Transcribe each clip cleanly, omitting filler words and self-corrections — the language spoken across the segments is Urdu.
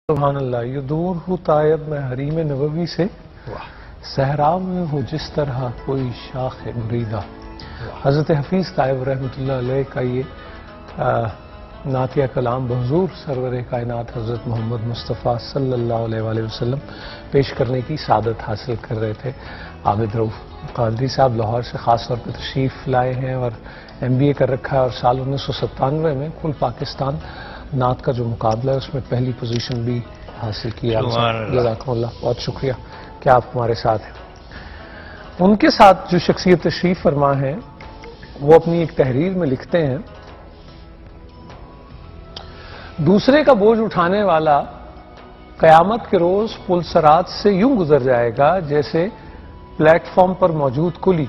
سبحان اللہ، یہ دور ہوں تائب میں حریم نبوی سے، صحرا میں ہو جس طرح کوئی شاخ مریدہ۔ حضرت حفیظ طائب رحمۃ اللہ علیہ کا یہ نعتیہ کلام بحضور سرور کائنات حضرت محمد مصطفیٰ صلی اللہ علیہ وآلہ وسلم پیش کرنے کی سعادت حاصل کر رہے تھے۔ عابد رؤف قادری صاحب لاہور سے خاص طور پہ تشریف لائے ہیں اور MBA کر رکھا ہے، اور سال 1997 میں کل پاکستان نعت کا جو مقابلہ ہے اس میں پہلی پوزیشن بھی حاصل کی۔ جزاکم اللہ، بہت شکریہ کہ آپ ہمارے ساتھ ہیں۔ ان کے ساتھ جو شخصیت تشریف فرما ہے وہ اپنی ایک تحریر میں لکھتے ہیں، دوسرے کا بوجھ اٹھانے والا قیامت کے روز پل صراط سے یوں گزر جائے گا جیسے پلیٹ فارم پر موجود کلی،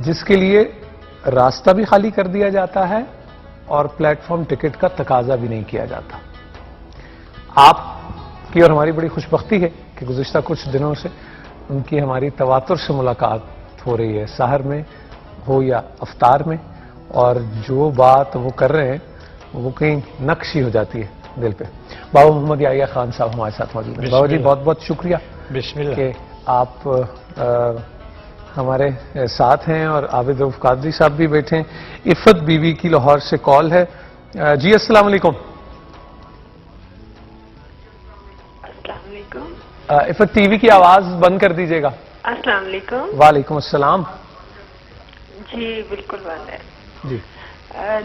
جس کے لیے راستہ بھی خالی کر دیا جاتا ہے اور پلیٹ فارم ٹکٹ کا تقاضا بھی نہیں کیا جاتا۔ آپ کی اور ہماری بڑی خوش بختی ہے کہ گزشتہ کچھ دنوں سے ان کی ہماری تواتر سے ملاقات ہو رہی ہے، سحر میں ہو یا افطار میں، اور جو بات وہ کر رہے ہیں وہ کہیں نقش ہی ہو جاتی ہے دل پہ۔ بابا محمد یحییٰ خان صاحب ہمارے ساتھ موجود ہیں۔ بابا جی بہت بہت شکریہ کہ آپ ہمارے ساتھ ہیں، اور عابد رؤف قادری صاحب بھی بیٹھے ہیں۔ عفت بی بی کی لاہور سے کال ہے۔ جی السلام علیکم۔ السلام علیکم۔ عفت ٹی وی کی آواز بند کر دیجیے گا۔ السلام علیکم۔ وعلیکم السلام۔ جی بالکل بند ہے۔ جی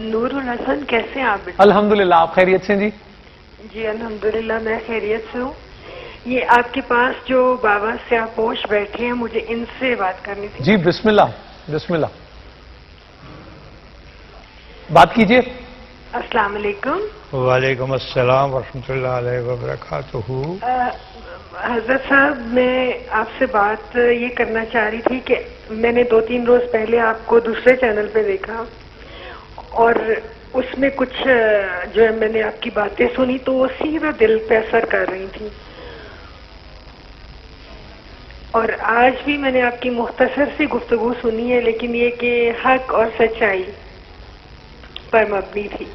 نور الحسن، کیسے ہیں آپ؟ الحمدللہ، آپ خیریت سے ہیں؟ جی جی الحمدللہ میں خیریت سے ہوں۔ یہ آپ کے پاس جو بابا سیاہ پوش بیٹھے ہیں، مجھے ان سے بات کرنی تھی۔ جی بسم اللہ، بسم اللہ، بات کیجئے۔ السلام علیکم۔ وعلیکم السلام ورحمۃ اللہ علیہ وبرکاتہ۔ حضرت صاحب، میں آپ سے بات یہ کرنا چاہ رہی تھی کہ میں نے 2-3 روز پہلے آپ کو دوسرے چینل پہ دیکھا، اور اس میں کچھ جو ہے میں نے آپ کی باتیں سنی تو وہ سیدھا دل پہ اثر کر رہی تھی، اور آج بھی میں نے آپ کی مختصر سی گفتگو سنی ہے، لیکن یہ کہ حق اور سچائی پر مبنی تھی۔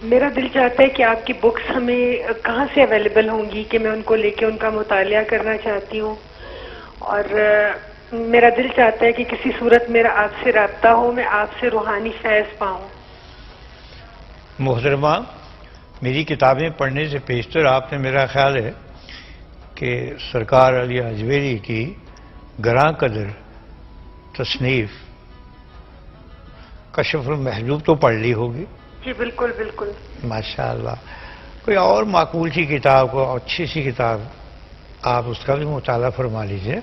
میرا دل چاہتا ہے کہ آپ کی بکس ہمیں کہاں سے اویلیبل ہوں گی کہ میں ان کو لے کے ان کا مطالعہ کرنا چاہتی ہوں، اور میرا دل چاہتا ہے کہ کسی صورت میرا آپ سے رابطہ ہو، میں آپ سے روحانی فیض پاؤں۔ محترمہ، میری کتابیں پڑھنے سے پیشتر آپ نے میرا خیال ہے کہ سرکار علی اجمیری کی گراں قدر تصنیف کشف المحجوب تو پڑھ لی ہوگی۔ جی بالکل بالکل۔ ماشاءاللہ، کوئی اور معقول سی کتاب کو، اچھی سی کتاب، آپ اس کا بھی مطالعہ فرما لیجئے،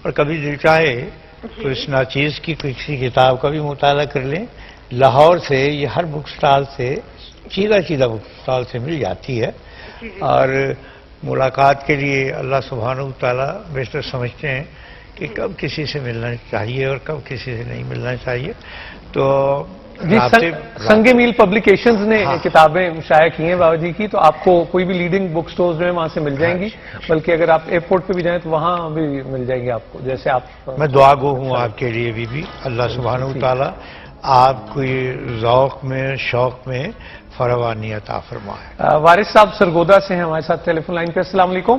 اور کبھی دل چاہے تو اس ناچیز کی کسی کتاب کا بھی مطالعہ کر لیں۔ لاہور سے یہ ہر بک سٹال سے سیدھا بک سٹال سے مل جاتی ہے، اور ملاقات کے لیے اللہ سبحانہ وتعالی بہتر سمجھتے ہیں کہ کب کسی سے ملنا چاہیے اور کب کسی سے نہیں ملنا چاہیے۔ تو جی سنگ میل پبلیکیشنز نے کتابیں شائع کی ہیں بابا جی کی، تو آپ کو کوئی بھی لیڈنگ بک سٹورز میں وہاں سے مل جائیں گی، بلکہ اگر آپ ایئرپورٹ پہ بھی جائیں تو وہاں بھی مل جائیں گی آپ کو، جیسے آپ۔ میں دعا گو ہوں آپ کے لیے بھی اللہ سبحانہ وتعالی آپ کو ذوق میں شوق میں فراوانی عطا فرمائے۔ وارث صاحب سرگودا سے ہیں ہمارے ساتھ ٹیلی فون لائن پہ۔ السلام علیکم۔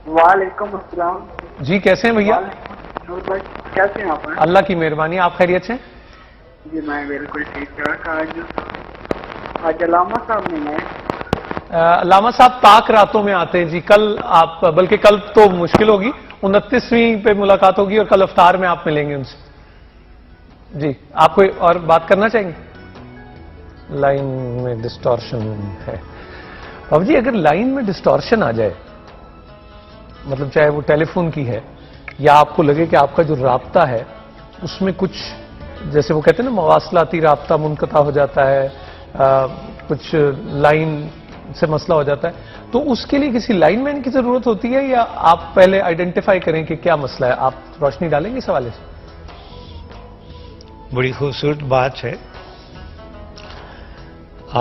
وعلیکم السلام۔ جی کیسے ہیں بھیا؟ کیسے ہیں آپ؟ اللہ کی مہربانی، آپ خیریت سے؟ جی میں بالکل ٹھیک ٹھاک۔ آج علامہ صاحب نہیں آئے؟ علامہ صاحب طاق راتوں میں آتے ہیں جی، کل آپ، بلکہ کل تو مشکل ہوگی، 29ویں پہ ملاقات ہوگی، اور کل افطار میں آپ ملیں گے ان سے۔ جی آپ کوئی اور بات کرنا چاہیں گے؟ لائن میں ڈسٹورشن ہے بابا جی۔ اگر لائن میں ڈسٹورشن آ جائے، مطلب چاہے وہ ٹیلی فون کی ہے یا آپ کو لگے کہ آپ کا جو رابطہ ہے اس میں کچھ، جیسے وہ کہتے ہیں نا مواصلاتی رابطہ منقطع ہو جاتا ہے، کچھ لائن سے مسئلہ ہو جاتا ہے، تو اس کے لیے کسی لائن مین کی ضرورت ہوتی ہے، یا آپ پہلے آئیڈینٹیفائی کریں کہ کیا مسئلہ ہے؟ آپ روشنی ڈالیں گے اس حوالے سے؟ بڑی خوبصورت بات ہے۔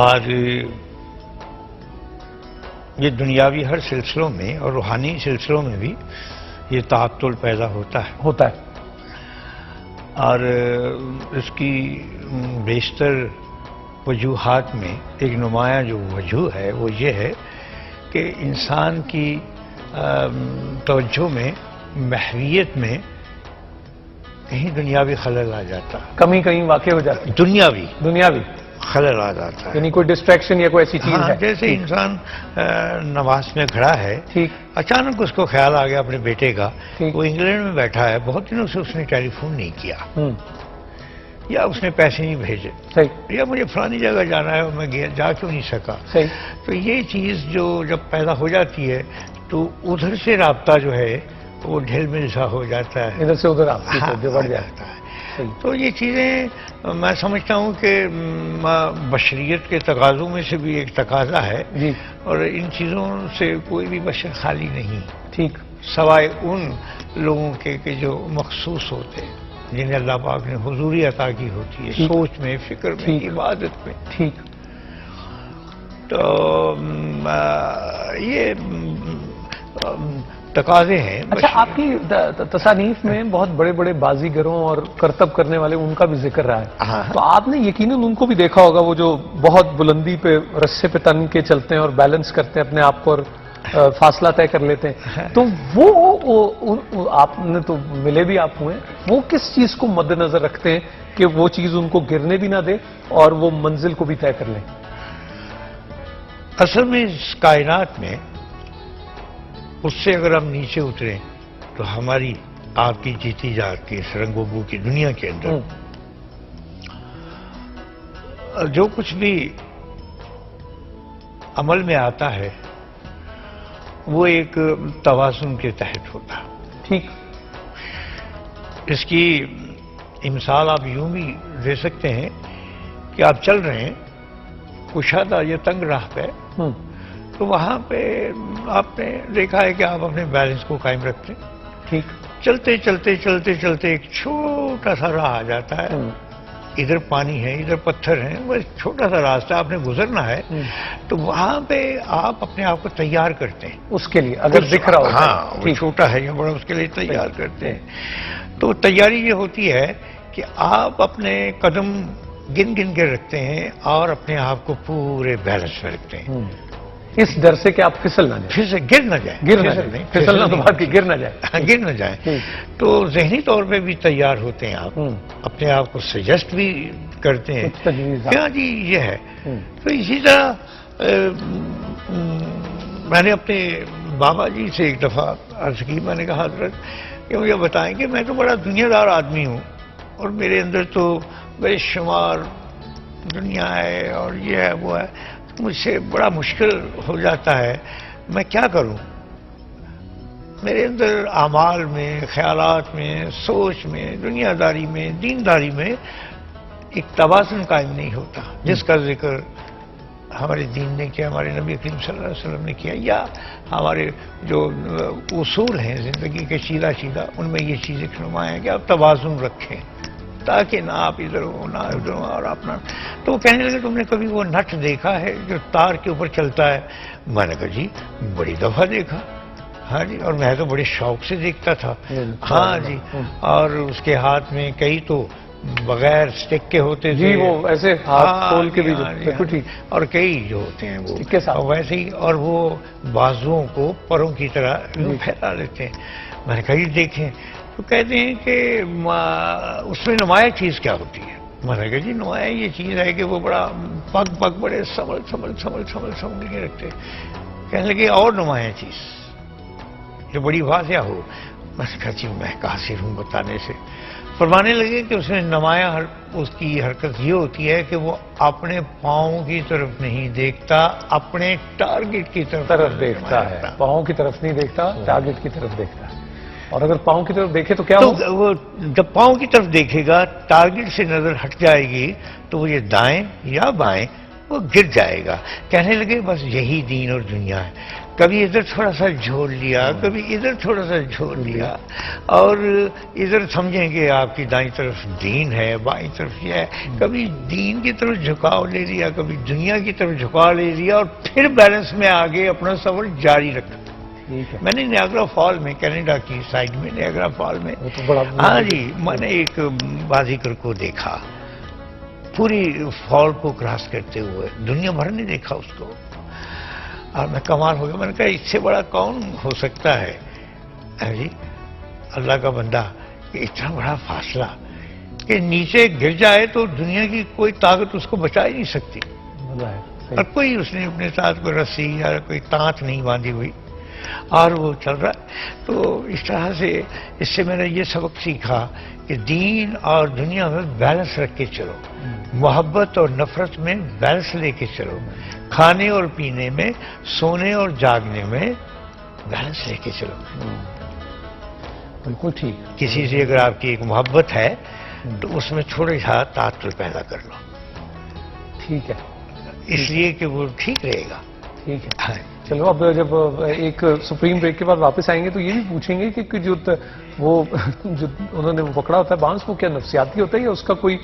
آج یہ دنیاوی ہر سلسلوں میں اور روحانی سلسلوں میں بھی یہ تعطل پیدا ہوتا ہے، اور اس کی بیشتر وجوہات میں ایک نمایاں جو وجوہ ہے وہ یہ ہے کہ انسان کی توجہ میں، محویت میں کہیں دنیاوی خلل آ جاتا، کمی کہیں واقع ہو جاتی، دنیاوی خلل آ جاتا ہے. یعنی کوئی ڈسٹریکشن یا کوئی ایسی چیز ہے. جیسے انسان نماز میں کھڑا ہے، ٹھیک، اچانک اس کو خیال آ گیا اپنے بیٹے کا، ٹھیک. وہ انگلینڈ میں بیٹھا ہے، بہت دنوں سے اس نے ٹیلی فون نہیں کیا، یا اس نے پیسے نہیں بھیجے، صحیح، یا مجھے فلانی جگہ جانا ہے اور میں جا کیوں نہیں سکا. صحیح، تو یہ چیز جو جب پیدا ہو جاتی ہے تو ادھر سے رابطہ جو ہے وہ ڈھیل مل سا ہو جاتا ہے، ادھر سے ادھر آپ کی ہاں، توجہ بڑھ آ جاتی جاتا ہے. صحیح. تو یہ چیزیں میں سمجھتا ہوں کہ بشریت کے تقاضوں میں سے بھی ایک تقاضا ہے، جی، اور ان چیزوں سے کوئی بھی بشر خالی نہیں، ٹھیک، سوائے ان لوگوں کے کہ جو مخصوص ہوتے ہیں، جنہیں اللہ پاک نے حضوری عطا کی ہوتی ہے، ٹھیک. سوچ میں، فکر میں، ٹھیک. عبادت میں. ٹھیک. تو یہ تقاضے ہیں. اچھا، آپ کی تصانیف میں بہت بڑے بڑے بازیگروں اور کرتب کرنے والے ان کا بھی ذکر رہا ہے. ہاں. تو آپ نے یقیناً ان کو بھی دیکھا ہوگا، وہ جو بہت بلندی پہ رسے پہ تن کے چلتے ہیں اور بیلنس کرتے ہیں اپنے آپ کو اور فاصلہ طے کر لیتے ہیں. تو وہ آپ نے تو ملے بھی آپ ہوئے، وہ کس چیز کو مد نظر رکھتے ہیں کہ وہ چیز ان کو گرنے بھی نہ دے اور وہ منزل کو بھی طے کر لیں؟ اصل میں اس کائنات میں اس سے اگر ہم نیچے اتریں تو ہماری آپ کی جیتی جاتی اس رنگ و بو کی دنیا کے اندر جو کچھ بھی عمل میں آتا ہے وہ ایک توازن کے تحت ہوتا ہے. ٹھیک. اس کی مثال آپ یوں بھی دے سکتے ہیں کہ آپ چل رہے ہیں کشادہ یا تنگ راہ پہ، تو وہاں پہ آپ نے دیکھا ہے کہ آپ اپنے بیلنس کو قائم رکھتے ہیں. ٹھیک. چلتے چلتے چلتے چلتے ایک چھوٹا سا راہ آ جاتا ہے، ادھر پانی ہے، ادھر پتھر ہیں، وہ چھوٹا سا راستہ آپ نے گزرنا ہے. تو وہاں پہ آپ اپنے آپ کو تیار کرتے ہیں اس کے لیے اگر دکھ رہا ہو. ہاں، وہ چھوٹا ہے یا بڑا، اس کے لیے تیار کرتے ہیں. تو تیاری یہ ہوتی ہے کہ آپ اپنے قدم گن گن کے رکھتے ہیں اور اپنے آپ کو پورے بیلنس میں رکھتے ہیں، اس ڈر سے کہ آپ پھسل نہ جائیں. پھر سے گر نہ جائیں. پھسلنا تو بات کی گر نہ جائے. گر نہ جائیں. تو ذہنی طور پہ بھی تیار ہوتے ہیں آپ، اپنے آپ کو سجیسٹ بھی کرتے ہیں کیا جی یہ ہے. تو اسی طرح میں نے اپنے بابا جی سے ایک دفعہ عرض کی، میں نے کہا حضرت کہ مجھے بتائیں کہ میں تو بڑا دنیا دار آدمی ہوں اور میرے اندر تو بے شمار دنیا ہے اور یہ ہے وہ ہے، مجھ سے بڑا مشکل ہو جاتا ہے، میں کیا کروں؟ میرے اندر اعمال میں، خیالات میں، سوچ میں، دنیا داری میں، دینداری میں ایک توازن قائم نہیں ہوتا جس کا ذکر ہمارے دین نے کیا، ہمارے نبی کریم صلی اللہ علیہ وسلم نے کیا، یا ہمارے جو اصول ہیں زندگی کے سیدھا سیدھا، ان میں یہ چیز ایک نمایاں ہے کہ آپ توازن رکھیں تاکہ نہ آپ ادھر ہو نہ ادھر ہو اور اپنا. تو وہ کہنے لگے تم نے کبھی وہ نٹ دیکھا ہے جو تار کے اوپر چلتا ہے؟ میں نے کہا جی بڑی دفعہ دیکھا. ہاں جی، اور میں تو بڑے شوق سے دیکھتا تھا. ہاں جی، اور اس کے ہاتھ میں کئی تو بغیر سٹک کے ہوتے تھے، جی وہ ایسے ہاتھ کھول کے بھی اور کئی جو ہوتے ہیں وہ ویسے ہی، اور وہ بازوؤں کو پروں کی طرح پھیلا لیتے ہیں. میں نے کہا یہ دیکھیں. تو کہتے ہیں کہ اس میں نمایاں چیز کیا ہوتی ہے؟ میں نے کہا جی نمایاں یہ چیز ہے کہ وہ بڑا پگ پگ بڑے سنبھل کے رکھتے. کہنے لگے اور نمایاں چیز جو بڑی واضح ہو. میں نے کہا جی میں قاصر ہوں بتانے سے. فرمانے لگے کہ اس میں نمایاں اس کی حرکت یہ ہوتی ہے کہ وہ اپنے پاؤں کی طرف نہیں دیکھتا، اپنے ٹارگٹ کی طرف دیکھتا ہے. پاؤں کی طرف نہیں دیکھتا، ٹارگٹ کی طرف دیکھتا ہے. اور اگر پاؤں کی طرف دیکھے تو کیا ہوگا؟ وہ جب پاؤں کی طرف دیکھے گا، ٹارگٹ سے نظر ہٹ جائے گی تو وہ یہ دائیں یا بائیں وہ گر جائے گا. کہنے لگے بس یہی دین اور دنیا ہے. کبھی ادھر تھوڑا سا جھول لیا، کبھی ادھر تھوڑا سا جھول لیا، اور ادھر سمجھیں کہ آپ کی دائیں طرف دین ہے، بائیں طرف یہ ہے. کبھی دین کی طرف جھکاؤ لے لیا، کبھی دنیا کی طرف جھکاؤ لے لیا، اور پھر بیلنس میں آگے اپنا سفر جاری رکھا. میں نے نیاگرا فال میں، کینیڈا کی سائڈ میں نیاگرا فال میں، ہاں جی، میں نے ایک بازیگر کو دیکھا. پوری فال کو کراس کرتے ہوئے، دنیا بھر نے دیکھا اس کو، اور میں کمال ہو گیا. میں نے کہا اس سے بڑا کون ہو سکتا ہے جی اللہ کا بندہ، کہ اتنا بڑا فاصلہ کہ نیچے گر جائے تو دنیا کی کوئی طاقت اس کو بچا ہی نہیں سکتی، اور کوئی اس نے اپنے ساتھ کوئی رسی یا کوئی تانت نہیں باندھی ہوئی، اور وہ چل رہا ہے. تو اس طرح سے اس سے میں نے یہ سبق سیکھا کہ دین اور دنیا میں بیلنس رکھ کے چلو، محبت اور نفرت میں بیلنس لے کے چلو، کھانے اور پینے میں، سونے اور جاگنے میں بیلنس لے کے چلو. بالکل ٹھیک. کسی سے اگر آپ کی ایک محبت ہے تو اس میں تھوڑا سا تعطل پیدا کر لو، ٹھیک ہے، اس لیے کہ وہ ٹھیک رہے گا. ٹھیک ہے. چلو اب جب ایک سپریم بریک کے بعد واپس آئیں گے تو یہ بھی پوچھیں گے کہ جو انہوں نے پکڑا ہوتا ہے بانس، وہ کیا نفسیاتی ہوتا ہے یا اس کا کوئی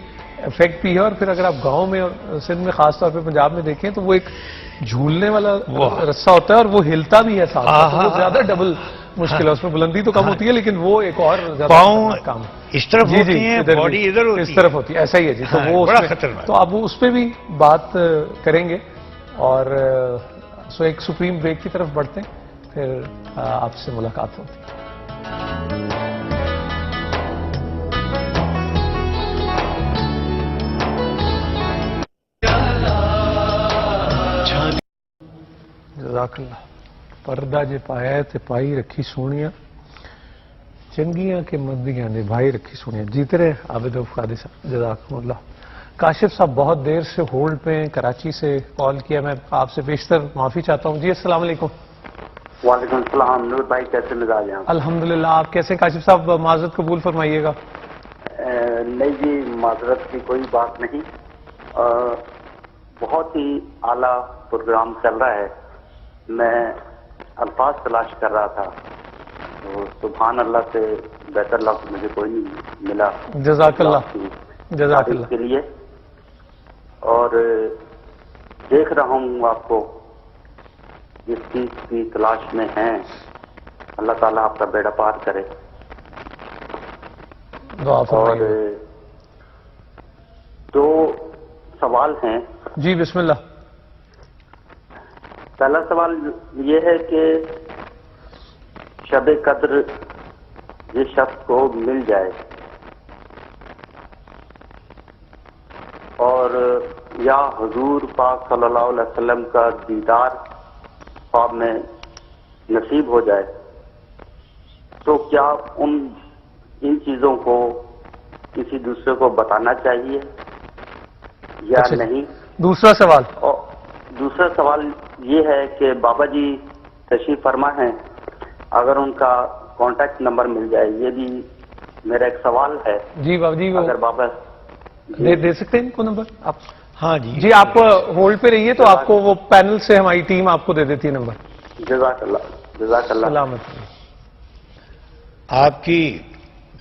افیکٹ بھی ہے؟ اور پھر اگر آپ گاؤں میں اور سندھ میں خاص طور پہ پنجاب میں دیکھیں تو وہ ایک جھولنے والا رسہ ہوتا ہے اور وہ ہلتا بھی ہے ساتھ، وہ زیادہ ڈبل مشکل ہے، اس میں بلندی تو کم ہوتی ہے لیکن وہ ایک اور پاؤں کام اس طرف ہوتی ہیں، باڈی ادھر ہوتی ہے، اس طرف ہوتی ہے، ایسا ہی ہے جی. تو وہ بڑا خطرناک. تو اب اس پہ بھی بات کریں گے. اور سو ایک سپریم بریک کی طرف بڑھتے ہیں، پھر آپ سے ملاقات ہوتی ہے. جزاک اللہ. پردہ جے پایا تے پائی رکھی سونیاں، چنگیاں کے مندیاں نے بھائی رکھی سونیاں. جیتے رہے عابد قادری صاحب، جزاکم اللہ. کاشف صاحب بہت دیر سے ہولڈ پہ ہیں، کراچی سے کال کیا، میں آپ سے بیشتر معافی چاہتا ہوں. جی السلام علیکم. وعلیکم السلام. نور بھائی کیسے مزاج ہیں؟ الحمدللہ. آپ کیسے ہیں کاشف صاحب؟ معذرت قبول فرمائیے گا. نہیں جی، معذرت کی کوئی بات نہیں. بہت ہی اعلیٰ پروگرام چل رہا ہے. میں الفاظ تلاش کر رہا تھا تو سبحان اللہ سے بہتر لفظ مجھے کوئی نہیں ملا. جزاک اللہ. جزاک اللہ کے لیے. اور دیکھ رہا ہوں آپ کو جس چیز کی تلاش میں ہیں، اللہ تعالیٰ آپ کا بیڑا پار کرے. دعا اور فرمائیے. دو سوال ہیں. جی بسم اللہ. پہلا سوال یہ ہے کہ شب قدر جس شخص کو مل جائے اور یا حضور پاک صلی اللہ علیہ وسلم کا دیدار خواب میں نصیب ہو جائے تو کیا ان چیزوں کو کسی دوسرے کو بتانا چاہیے یا اچھا. نہیں؟ دوسرا سوال. اور دوسرا سوال یہ ہے کہ بابا جی تشریف فرما ہیں، اگر ان کا کانٹیکٹ نمبر مل جائے، یہ بھی میرا ایک سوال ہے. جی بابا جی اگر بابا دے سکتے ہیں ان کو نمبر آپ؟ ہاں جی آپ ہولڈ پہ رہیے تو آپ کو وہ پینل سے ہماری ٹیم آپ کو دے دیتی ہے نمبر. جزاک اللہ. جزاک اللہ. سلامت. آپ کی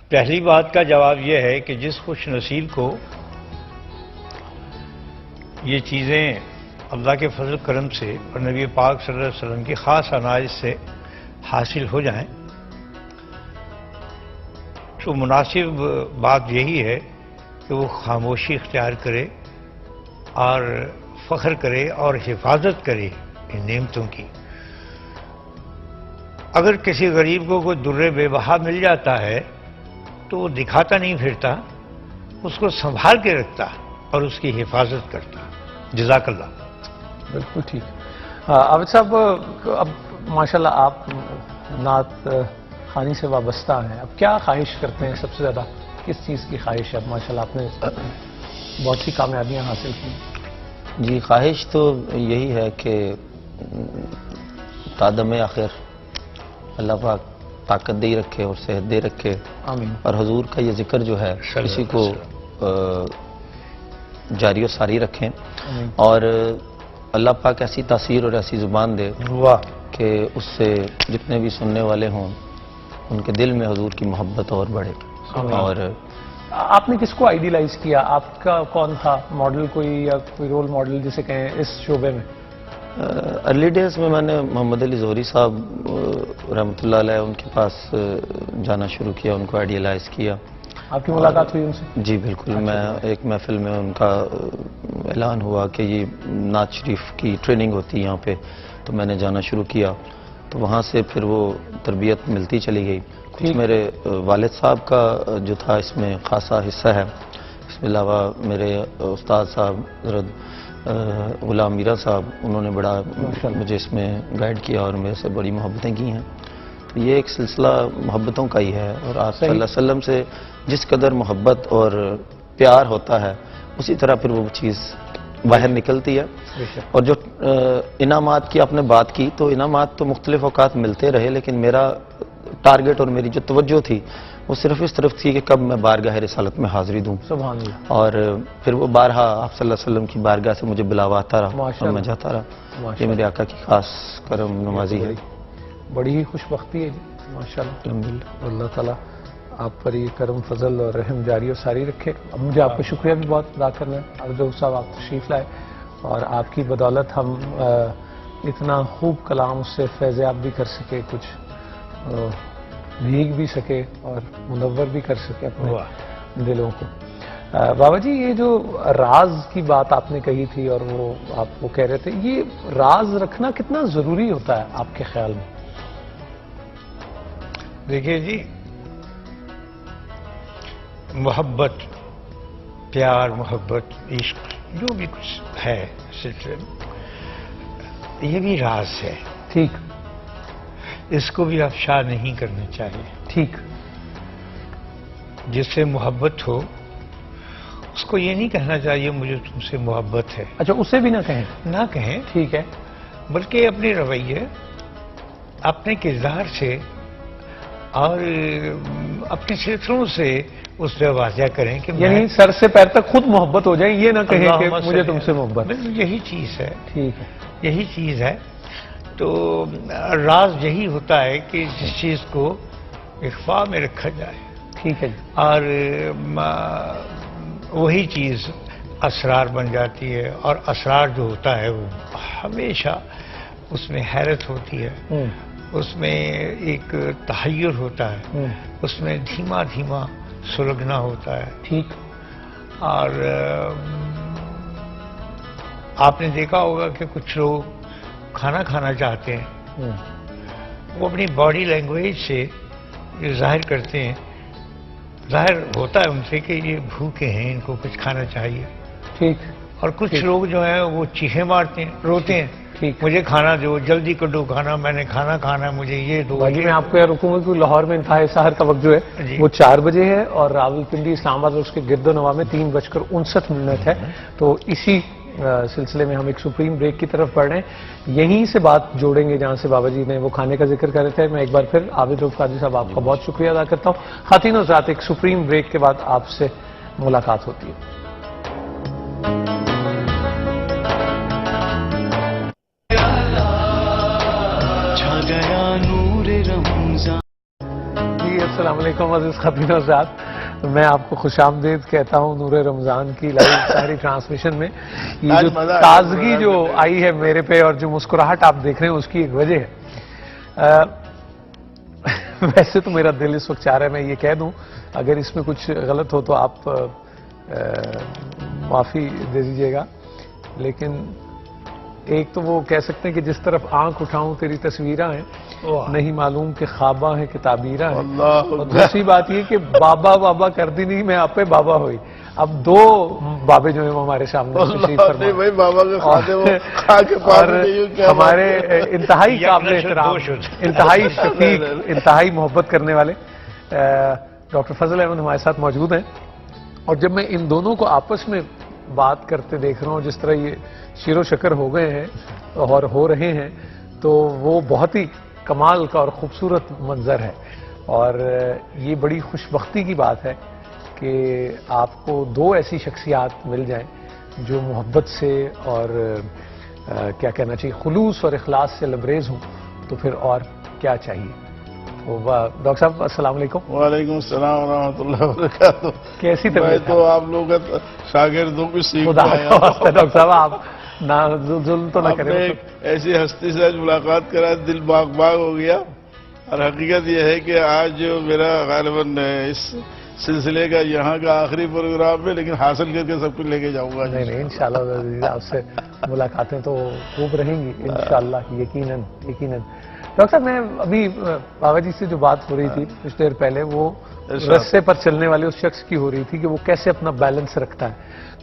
پہلی بات کا جواب یہ ہے کہ جس خوش نصیب کو یہ چیزیں اللہ کے فضل کرم سے اور نبی پاک صلی اللہ علیہ وسلم کی خاص عنایت سے حاصل ہو جائیں تو مناسب بات یہی ہے کہ وہ خاموشی اختیار کرے اور فخر کرے اور حفاظت کرے ان نعمتوں کی. اگر کسی غریب کو کوئی در بے بہا مل جاتا ہے تو وہ دکھاتا نہیں پھرتا، اس کو سنبھال کے رکھتا اور اس کی حفاظت کرتا. جزاک اللہ. بالکل ٹھیک. عابد صاحب اب ماشاءاللہ آپ نعت خوانی سے وابستہ ہیں، اب کیا خواہش کرتے ہیں سب سے زیادہ؟ کس چیز کی خواہش ہے؟ اب ماشاءاللہ آپ نے بہت سی کامیابیاں حاصل کی. جی خواہش تو یہی ہے کہ تادم آخر اللہ پاک طاقت دے رکھے اور صحت دے رکھے. آمین. اور حضور کا یہ ذکر جو ہے کسی کو جاری و ساری رکھیں آمین. اور اللہ پاک ایسی تاثیر اور ایسی زبان دے واہ. کہ اس سے جتنے بھی سننے والے ہوں ان کے دل میں حضور کی محبت اور بڑھے. اور آپ نے کس کو آئیڈیلائز کیا؟ آپ کا کون تھا ماڈل کوئی یا کوئی رول ماڈل جسے کہیں اس شعبے میں؟ ارلی ڈیز میں نے محمد علی زہری صاحب رحمۃ اللہ علیہ ان کے پاس جانا شروع کیا، ان کو آئیڈیلائز کیا. آپ کی ملاقات ہوئی ان سے؟ جی بالکل، میں ایک محفل میں ان کا اعلان ہوا کہ یہ نعت شریف کی ٹریننگ ہوتی ہے یہاں پہ، تو میں نے جانا شروع کیا، تو وہاں سے پھر وہ تربیت ملتی چلی گئی. کچھ میرے والد صاحب کا جو تھا اس میں خاصا حصہ ہے. اس کے علاوہ میرے استاد صاحب حضرت غلام میرا صاحب، انہوں نے بڑا مجھے اس میں گائیڈ کیا اور میرے سے بڑی محبتیں کی ہیں. تو یہ ایک سلسلہ محبتوں کا ہی ہے، اور آپ صلی اللہ علیہ وسلم سے جس قدر محبت اور پیار ہوتا ہے اسی طرح پھر وہ چیز باہر نکلتی ہے. اور جو انعامات کی آپ نے بات کی، تو انعامات تو مختلف اوقات ملتے رہے، لیکن میرا ٹارگٹ اور میری جو توجہ تھی وہ صرف اس طرف تھی کہ کب میں بارگاہ رسالت میں حاضری دوں. سبحان اللہ. اور پھر وہ بارہا آپ صلی اللہ علیہ وسلم کی بارگاہ سے مجھے بلاوا آتا رہا اور میں جاتا رہا. یہ میرے آقا کی خاص کرم نوازی ہے. بڑی ہی خوش بختی ہے جی، ماشاءاللہ. الحمدللہ. اللہ تعالیٰ آپ پر یہ کرم فضل اور رحم جاری و ساری رکھے. اب مجھے آپ کا شکریہ بھی بہت ادا کرنا ہے عبدالرؤف صاحب، آپ تشریف لائے اور آپ کی بدولت ہم اتنا خوب کلام اس سے فیضیاب بھی کر سکے، کچھ بھیگ بھی سکے اور منور بھی کر سکے اپنے دلوں کو. بابا جی، یہ جو راز کی بات آپ نے کہی تھی اور وہ آپ وہ کہہ رہے تھے، یہ راز رکھنا کتنا ضروری ہوتا ہے آپ کے خیال میں؟ دیکھیے جی، محبت، پیار، محبت، عشق، جو بھی کچھ ہے سلسلے میں، یہ بھی راز ہے. ٹھیک. اس کو بھی افشا نہیں کرنا چاہیے. ٹھیک. جس سے محبت ہو اس کو یہ نہیں کہنا چاہیے مجھے تم سے محبت ہے. اچھا، اسے بھی نہ کہیں؟ نہ کہیں. ٹھیک ہے. بلکہ اپنے رویے، اپنے کردار سے اور اپنے سلسلوں سے اس سے واضح کریں کہ یعنی سر سے پیر تک خود محبت ہو جائے، یہ نہ کہیں کہ مجھے تم سے محبت. یہی چیز ہے. ٹھیک ہے. یہی چیز ہے. تو راز یہی ہوتا ہے کہ جس چیز کو اخفاء میں رکھا جائے. ٹھیک ہے. اور وہی چیز اسرار بن جاتی ہے، اور اسرار جو ہوتا ہے وہ ہمیشہ اس میں حیرت ہوتی ہے، اس میں ایک تحیر ہوتا ہے، اس میں دھیما دھیما سلگنا ہوتا ہے. ٹھیک. اور آپ نے دیکھا ہوگا کہ کچھ لوگ کھانا کھانا چاہتے ہیں، وہ اپنی باڈی لینگویج سے یہ ظاہر کرتے ہیں، ظاہر ہوتا ہے ان سے کہ یہ بھوکے ہیں، ان کو کچھ کھانا چاہیے. ٹھیک. اور کچھ لوگ جو ہیں وہ چیخیں مارتے ہیں، روتے ہیں، مجھے کھانا دو، جلدی کر دو کھانا، میں نے کھانا کھانا ہے، مجھے یہ دو. میں آپ کو یہ رکوں کہ لاہور میں انتہائی سحر کا وقت جو ہے وہ 4 بجے ہے، اور راولپنڈی، اسلام آباد اور اس کے گرد و نواح میں 3:59 ہے. تو اسی سلسلے میں ہم ایک سپریم بریک کی طرف بڑھ رہے ہیں. یہیں سے بات جوڑیں گے جہاں سے بابا جی نے وہ کھانے کا ذکر کر رہے تھے. میں ایک بار پھر عابد رؤف قادری صاحب آپ کا بہت شکریہ ادا کرتا ہوں. خواتین و حضرات، ایک سپریم بریک کے بعد آپ سے ملاقات ہوتی ہے. جی السلام علیکم عزیز خواتین و حضرات، میں آپ کو خوش آمدید کہتا ہوں نور رمضان کی لائیو ساری ٹرانسمیشن میں. یہ جو تازگی جو آئی ہے میرے پہ اور جو مسکراہٹ آپ دیکھ رہے ہیں اس کی ایک وجہ ہے. ویسے تو میرا دل اس وقت چاہ رہا ہے میں یہ کہہ دوں، اگر اس میں کچھ غلط ہو تو آپ معافی دے دیجیے گا، لیکن ایک تو وہ کہہ سکتے ہیں کہ جس طرف آنکھ اٹھاؤں تیری تصویراں ہیں، نہیں معلوم کہ خواباں ہیں کہ تعبیراں ہیں. اور دوسری بات یہ کہ بابا بابا کر دی نہیں میں آپ پہ بابا ہوئی. اب 2 بابے جو ہیں وہ ہمارے سامنے تشریف فرما اور ہمارے انتہائی قابل احترام، انتہائی شفیق، انتہائی محبت کرنے والے ڈاکٹر فضل احمد ہمارے ساتھ موجود ہیں. اور جب میں ان دونوں کو آپس میں بات کرتے دیکھ رہا ہوں، جس طرح یہ شیر و شکر ہو گئے ہیں اور ہو رہے ہیں، تو وہ بہت ہی کمال کا اور خوبصورت منظر ہے. اور یہ بڑی خوش بختی کی بات ہے کہ آپ کو 2 ایسی شخصیات مل جائیں جو محبت سے اور کیا کہنا چاہیے خلوص اور اخلاص سے لبریز ہوں، تو پھر اور کیا چاہیے. ڈاکٹر صاحب السلام علیکم. وعلیکم السلام ورحمۃ اللہ وبرکاتہ. کیسی میں طبیعت؟ تو آپ لوگ شاگردوں کی سیکھ خدا کا واسطہ ڈاکٹر صاحب آپ ظلم تو نہ آپ نے کریں. ایک ایسی ہستی سے آج ملاقات کرا، دل باغ باغ ہو گیا. اور حقیقت یہ ہے کہ آج جو میرا غالباً اس سلسلے کا یہاں کا آخری پروگرام ہے، لیکن حاصل کر کے سب کچھ لے کے جاؤں گا. نہیں نہیں انشاءاللہ آپ سے ملاقاتیں تو خوب رہیں گی انشاءاللہ، یقیناً یقیناً. ڈاکٹر صاحب میں ابھی بابا جی سے جو بات ہو رہی تھی کچھ دیر پہلے، وہ رستے پر چلنے والے اس شخص کی ہو رہی تھی کہ وہ کیسے اپنا بیلنس رکھتا ہے.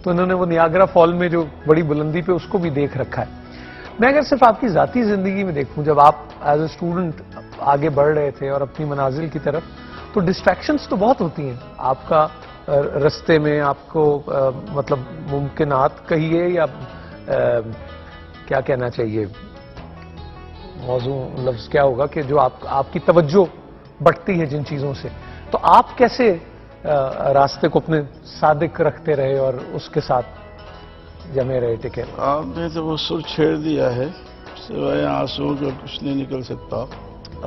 تو انہوں نے وہ نیاگرا فال میں جو بڑی بلندی پہ اس کو بھی دیکھ رکھا ہے. میں اگر صرف آپ کی ذاتی زندگی میں دیکھوں، جب آپ ایز اے اسٹوڈنٹ آگے بڑھ رہے تھے اور اپنی منازل کی طرف، تو ڈسٹریکشنز تو بہت ہوتی ہیں آپ کا رستے میں. آپ کو مطلب ممکنات کہیے یا کیا کہنا چاہیے، موضوع لفظ کیا ہوگا کہ جو آپ کی توجہ بڑھتی ہے جن چیزوں سے، تو آپ کیسے راستے کو اپنے صادق رکھتے رہے اور اس کے ساتھ جمے رہے ٹکے؟ آپ نے تو وہ سر چھیڑ دیا ہے، سوائے آنسوؤں کے کچھ نہیں نکل سکتا.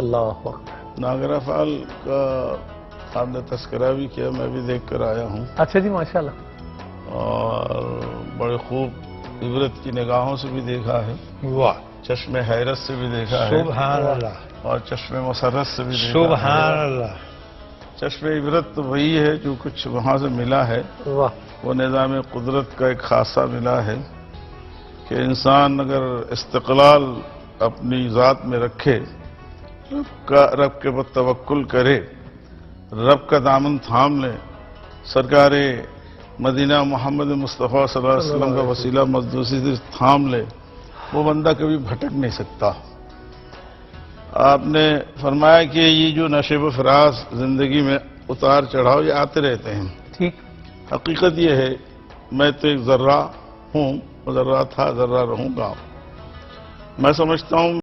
اللہ اکبر. ناگرا فال کا آپ نے تذکرہ بھی کیا، میں بھی دیکھ کر آیا ہوں، اچھا جی ماشاءاللہ. اور بڑے خوب عبرت کی نگاہوں سے بھی دیکھا ہے، واہ، چشم حیرت سے بھی دیکھا ہے، سبحان اللہ، اور چشم مسرت سے بھی دیکھا سبحان ہے. اللہ. چشم عبرت تو وہی ہے جو کچھ وہاں سے ملا ہے، واہ. وہ نظام قدرت کا ایک خاصہ ملا ہے کہ انسان اگر استقلال اپنی ذات میں رکھے، رب کے پر توکل کرے، رب کا دامن تھام لے، سرکار مدینہ محمد مصطفیٰ صلی اللہ علیہ وسلم کا وسیلہ مقدوسی سے تھام لے، وہ بندہ کبھی بھٹک نہیں سکتا. آپ نے فرمایا کہ یہ جو نشیب و فراز زندگی میں اتار چڑھاؤ یہ آتے رہتے ہیں. ٹھیک. حقیقت یہ ہے میں تو ایک ذرہ ہوں، ذرہ تھا، ذرہ رہوں گا. میں سمجھتا ہوں